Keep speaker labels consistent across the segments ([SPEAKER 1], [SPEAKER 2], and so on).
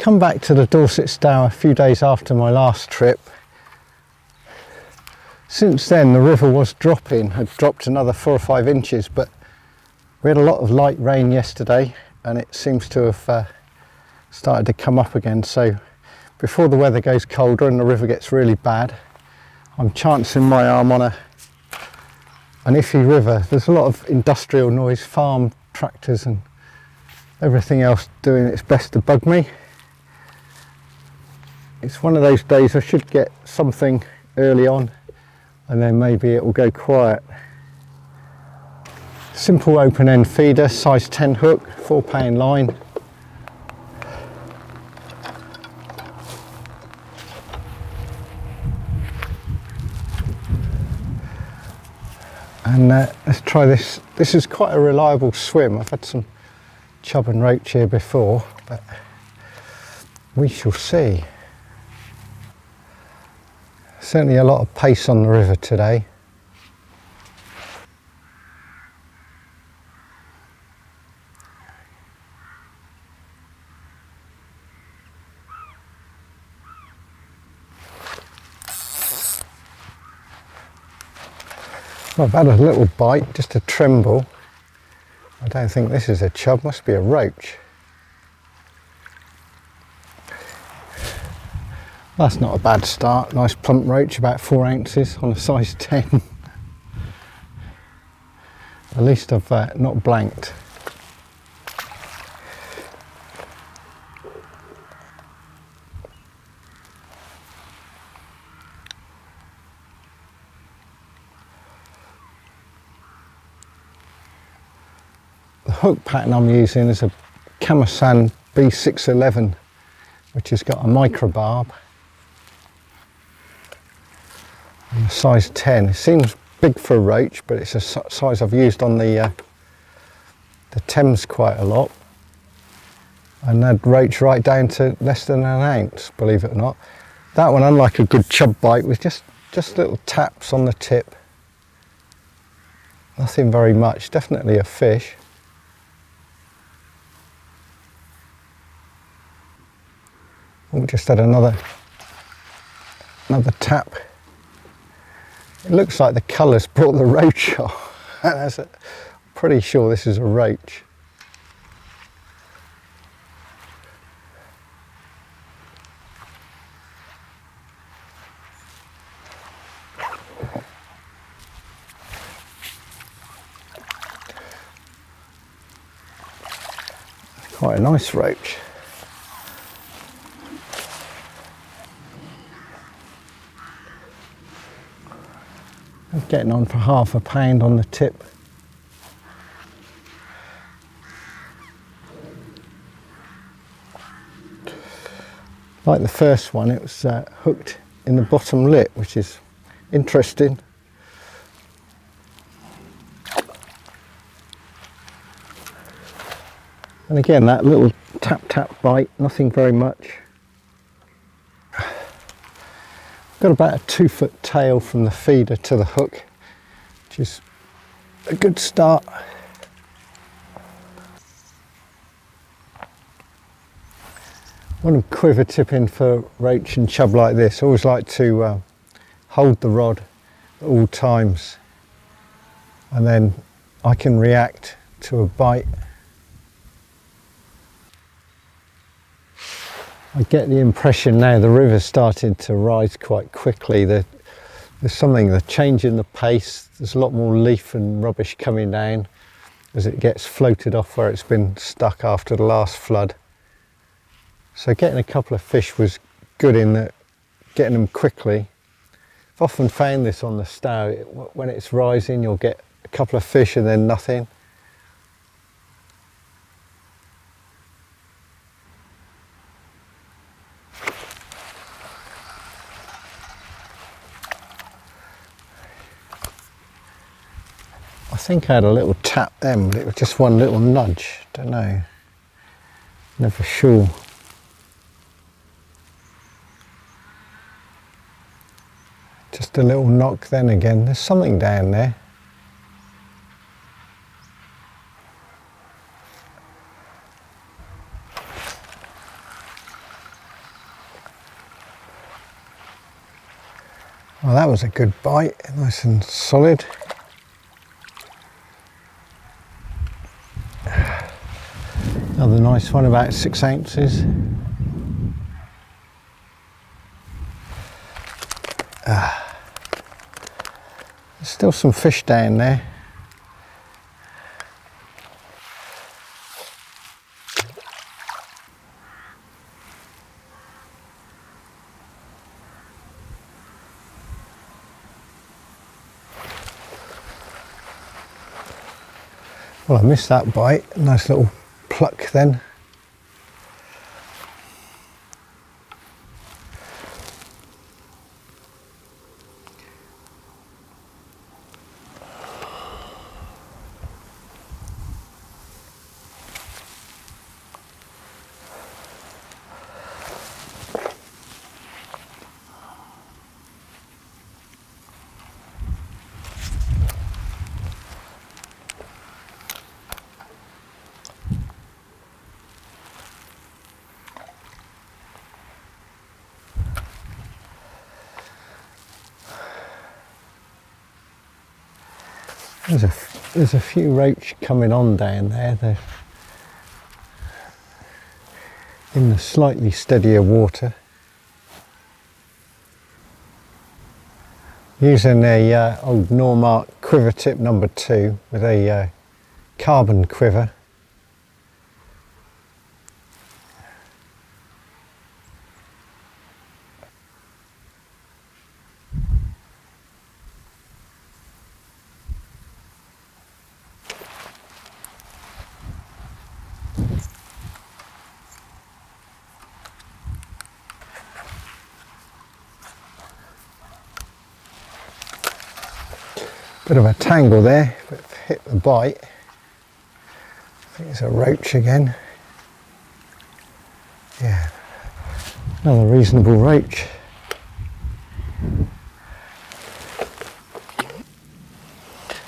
[SPEAKER 1] come back to the Dorset Stour a few days after my last trip. Since then the river was dropping, had dropped another 4 or 5 inches, but we had a lot of light rain yesterday and it seems to have started to come up again. So before the weather goes colder and the river gets really bad, I'm chancing my arm on an iffy river. There's a lot of industrial noise, farm tractors and everything else doing its best to bug me. It's one of those days I should get something early on and then maybe it will go quiet. Simple open end feeder, size 10 hook, 4-pound line. And let's try this. This is quite a reliable swim. I've had some chub and roach here before, but we shall see. Certainly a lot of pace on the river today. Well, I've had a little bite, just a tremble. I don't think this is a chub, must be a roach. That's not a bad start. Nice plump roach, about 4 ounces on a size 10. At least I've not blanked. The hook pattern I'm using is a Camasan B611, which has got a micro barb. And a size 10. It seems big for a roach, but it's a size I've used on the Thames quite a lot. And that roach right down to less than an ounce, believe it or not. That one, unlike a good chub bite, was just little taps on the tip. Nothing very much, definitely a fish. Oh, just had another tap. It looks like the colour's brought the roach off. I'm pretty sure this is a roach. Quite a nice roach. Getting on for ½ a pound on the tip. Like the first one, it was hooked in the bottom lip, which is interesting. And again, that little tap bite, nothing very much. Got about a 2-foot tail from the feeder to the hook, which is a good start. When I'm quiver tipping for roach and chub like this, I always like to hold the rod at all times, and then I can react to a bite. I get the impression now the river's starting to rise quite quickly. There's something, the change in the pace, there's a lot more leaf and rubbish coming down as it gets floated off where it's been stuck after the last flood. So getting a couple of fish was good in that, getting them quickly. I've often found this on the Stour, when it's rising you'll get a couple of fish and then nothing. I think I had a little tap then, but it was just one little nudge, don't know, never sure. Just a little knock then again, there's something down there. Well, that was a good bite, nice and solid. Another nice one, about 6 ounces. There's still some fish down there. Well, I missed that bite. Nice little pluck then. There's a few roach coming on down there. They're in the slightly steadier water. Using a old Normark quivertip number 2 with a carbon quiver. Bit of a tangle there, but hit the bite. I think it's a roach again. Yeah, another reasonable roach.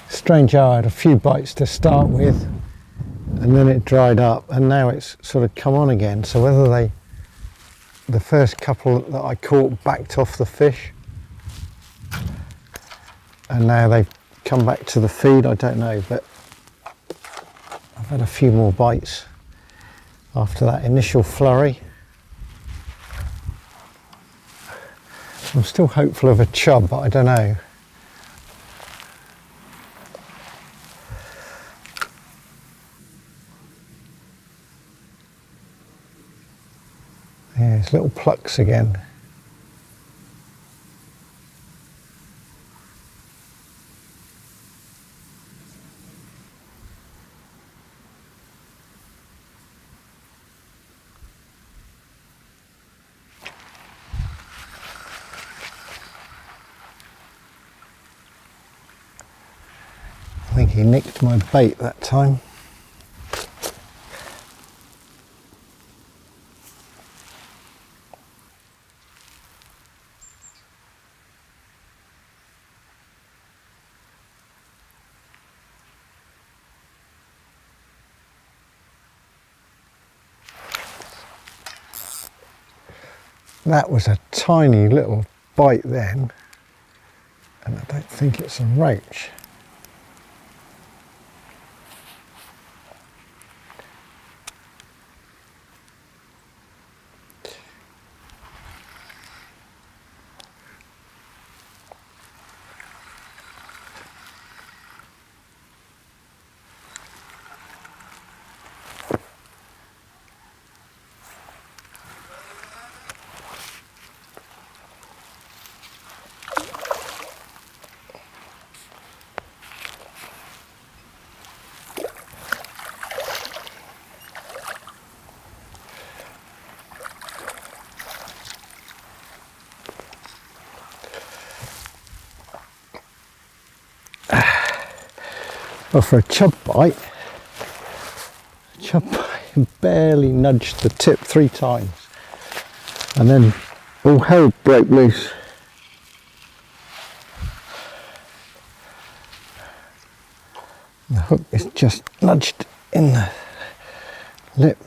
[SPEAKER 1] Strange how I had a few bites to start with and then it dried up and now it's sort of come on again. So whether the first couple that I caught backed off the fish and now they've come back to the feed, I don't know, but I've had a few more bites after that initial flurry. I'm still hopeful of a chub, but I don't know. Yeah, it's little plucks again. I think he nicked my bait that time. That was a tiny little bite then, and I don't think it's a roach. Well, for a chub bite barely nudged the tip 3 times and then all hell broke loose. The hook is just nudged in the lip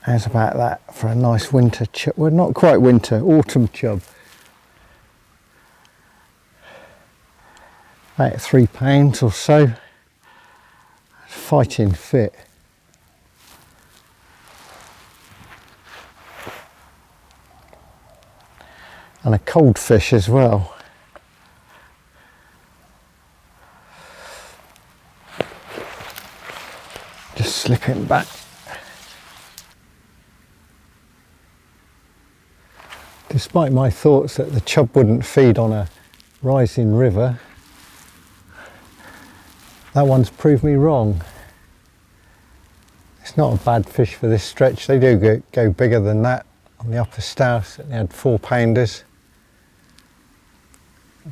[SPEAKER 1] How's about that for a nice winter chub? Well, not quite winter, autumn chub. About £3 or so. Fighting fit. And a cold fish as well. Just slipping back. Despite my thoughts that the chub wouldn't feed on a rising river, that one's proved me wrong. It's not a bad fish for this stretch. They do go bigger than that on the upper Stour. They had 4-pounders.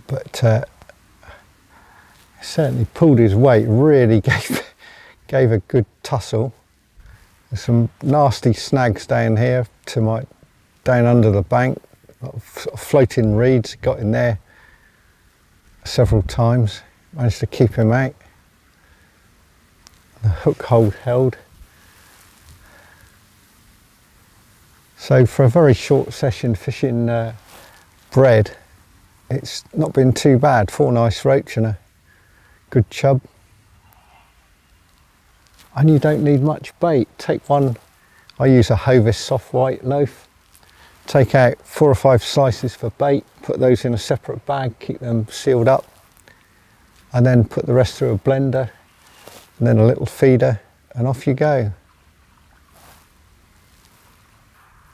[SPEAKER 1] But certainly pulled his weight, really gave a good tussle. There's some nasty snags down here down under the bank, floating reeds, got in there several times, managed to keep him out. The hook hold held. So for a very short session fishing bread, it's not been too bad. 4 nice roach and a good chub. And you don't need much bait. Take one, I use a Hovis soft white loaf. Take out 4 or 5 slices for bait, put those in a separate bag, keep them sealed up, and then put the rest through a blender, and then a little feeder, and off you go.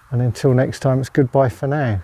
[SPEAKER 1] And until next time, it's goodbye for now.